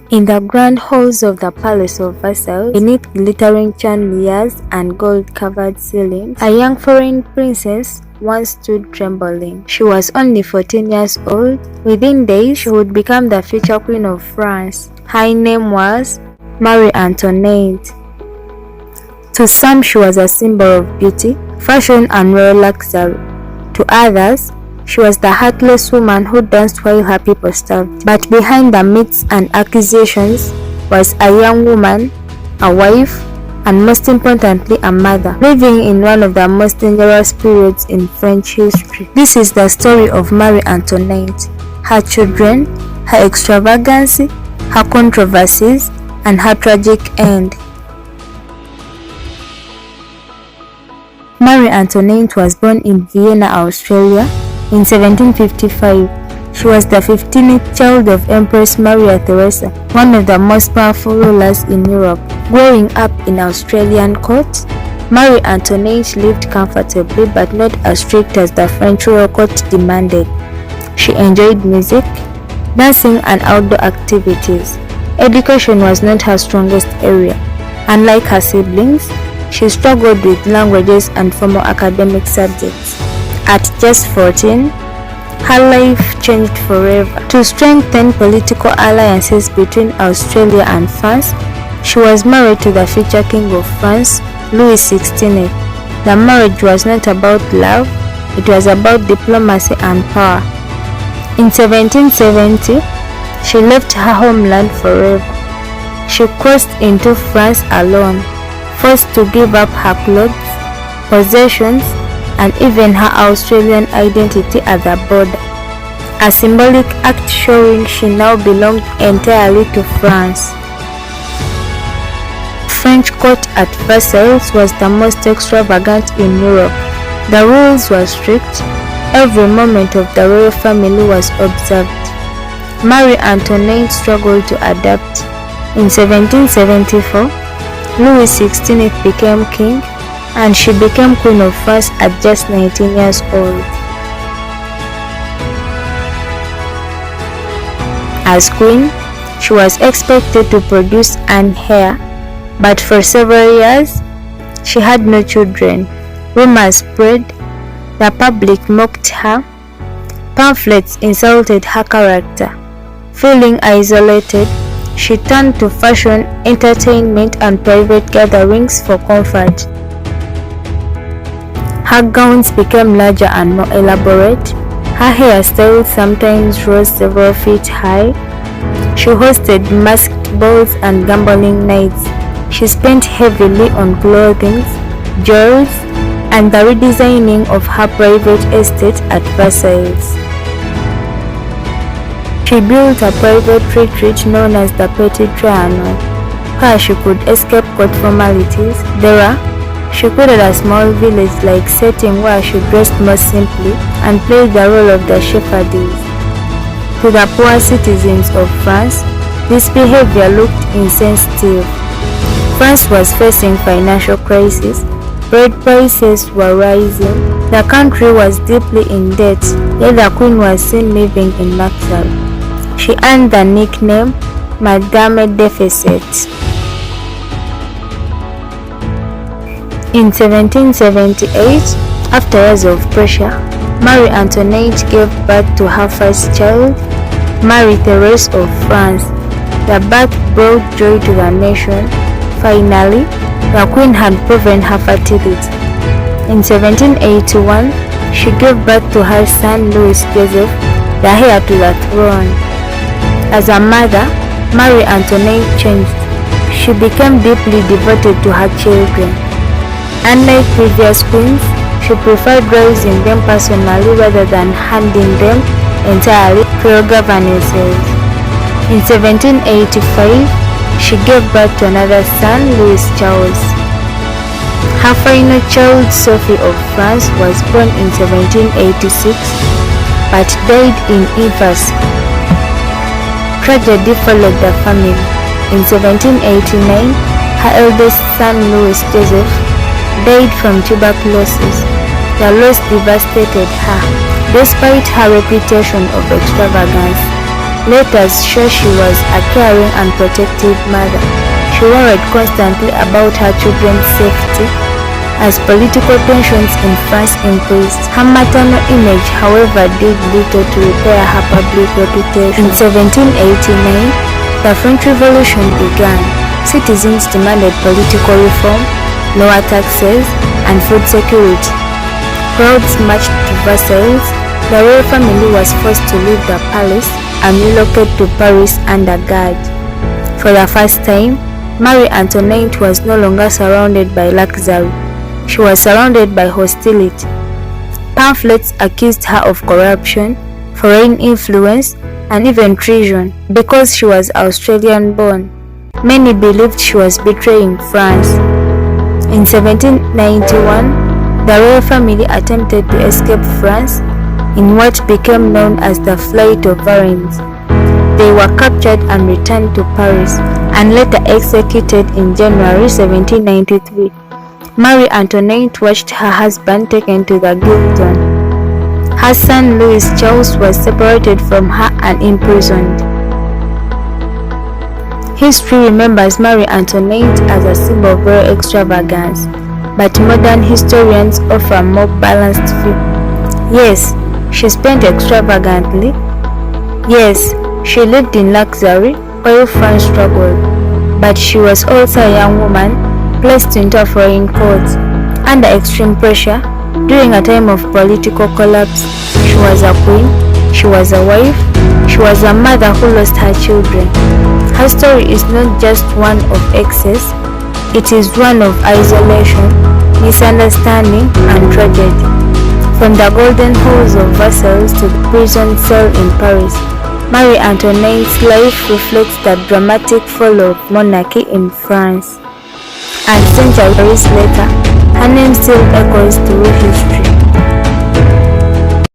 In the grand halls of the Palace of Versailles, beneath glittering chandeliers and gold-covered ceilings, a young foreign princess once stood trembling. She was only 14 years old. Within days, she would become the future queen of France. Her name was Marie Antoinette. To some, she was a symbol of beauty, fashion, and royal luxury. To others, she was the heartless woman who danced while her people starved. But behind the myths and accusations was a young woman, a wife, and most importantly, a mother, living in one of the most dangerous periods in French history. This is the story of Marie Antoinette, her children, her extravagancy, her controversies, and her tragic end. Marie Antoinette was born in Vienna, Australia, in 1755. She was the 15th child of Empress Maria Theresa, one of the most powerful rulers in Europe. Growing up in Australian court, Marie Antoinette lived comfortably but not as strict as the French royal court demanded. She enjoyed music, dancing, and outdoor activities. Education was not her strongest area. Unlike her siblings, she struggled with languages and formal academic subjects. At just 14, her life changed forever. To strengthen political alliances between Australia and France, she was married to the future King of France, Louis XVI. The marriage was not about love, it was about diplomacy and power. In 1770, she left her homeland forever. She crossed into France alone, forced to give up her clothes, possessions, and even her Australian identity at the border, a symbolic act showing she now belonged entirely to France. French court at Versailles was the most extravagant in Europe. The rules were strict. Every moment of the royal family was observed. Marie Antoinette struggled to adapt. In 1774, Louis XVI became king, and she became Queen of France at just 19 years old. As queen, she was expected to produce an heir, but for several years, she had no children. Rumors spread, the public mocked her, pamphlets insulted her character. Feeling isolated, she turned to fashion, entertainment, and private gatherings for comfort. Her gowns became larger and more elaborate. Her hairstyle sometimes rose several feet high. She hosted masked balls and gambling nights. She spent heavily on clothing, jewels, and the redesigning of her private estate at Versailles. She built a private retreat known as the Petit Trianon, where she could escape court formalities. There, she created a small village-like setting where she dressed more simply and played the role of the shepherdess. To the poor citizens of France, this behavior looked insensitive. France was facing financial crisis, bread prices were rising, the country was deeply in debt, yet the queen was seen living in luxury. She earned the nickname Madame Deficit. In 1778, after years of pressure, Marie Antoinette gave birth to her first child, Marie Therese of France. The birth brought joy to the nation. Finally, the queen had proven her fertility. In 1781, she gave birth to her son Louis Joseph, the heir to the throne. As a mother, Marie Antoinette changed. She became deeply devoted to her children. Unlike previous queens, she preferred raising them personally rather than handing them entirely to her governesses. In 1785, she gave birth to another son, Louis Charles. Her final child, Sophie of France, was born in 1786 but died in infancy. Tragedy followed the family. In 1789, her eldest son, Louis Joseph, died from tuberculosis. The loss devastated her. Despite her reputation of extravagance, Letters show she was a caring and protective mother. She worried constantly about her children's safety as political tensions in France increased. Her maternal image, however, did little to repair her public reputation. In 1789, the French Revolution began. Citizens demanded political reform, lower taxes, and food security. Crowds marched to Versailles. The royal family was forced to leave the palace and relocate to Paris under guard. For the first time, Marie Antoinette was no longer surrounded by luxury. She was surrounded by hostility. Pamphlets accused her of corruption, foreign influence, and even treason because she was Australian-born. Many believed she was betraying France. In 1791, the royal family attempted to escape France in what became known as the Flight of Varennes. They were captured and returned to Paris and later executed in January 1793. Marie Antoinette watched her husband taken to the guillotine. Her son Louis Charles was separated from her and imprisoned. History remembers Marie Antoinette as a symbol of royal extravagance, but modern historians offer a more balanced view. Yes, she spent extravagantly. Yes, she lived in luxury while France struggled, but she was also a young woman placed into a foreign court under extreme pressure during a time of political collapse. She was a queen, she was a wife, she was a mother who lost her children. Her story is not just one of excess, it is one of isolation, misunderstanding, and tragedy. From the golden halls of Versailles to the prison cell in Paris, Marie Antoinette's life reflects the dramatic fall of monarchy in France. And centuries later, her name still echoes through history.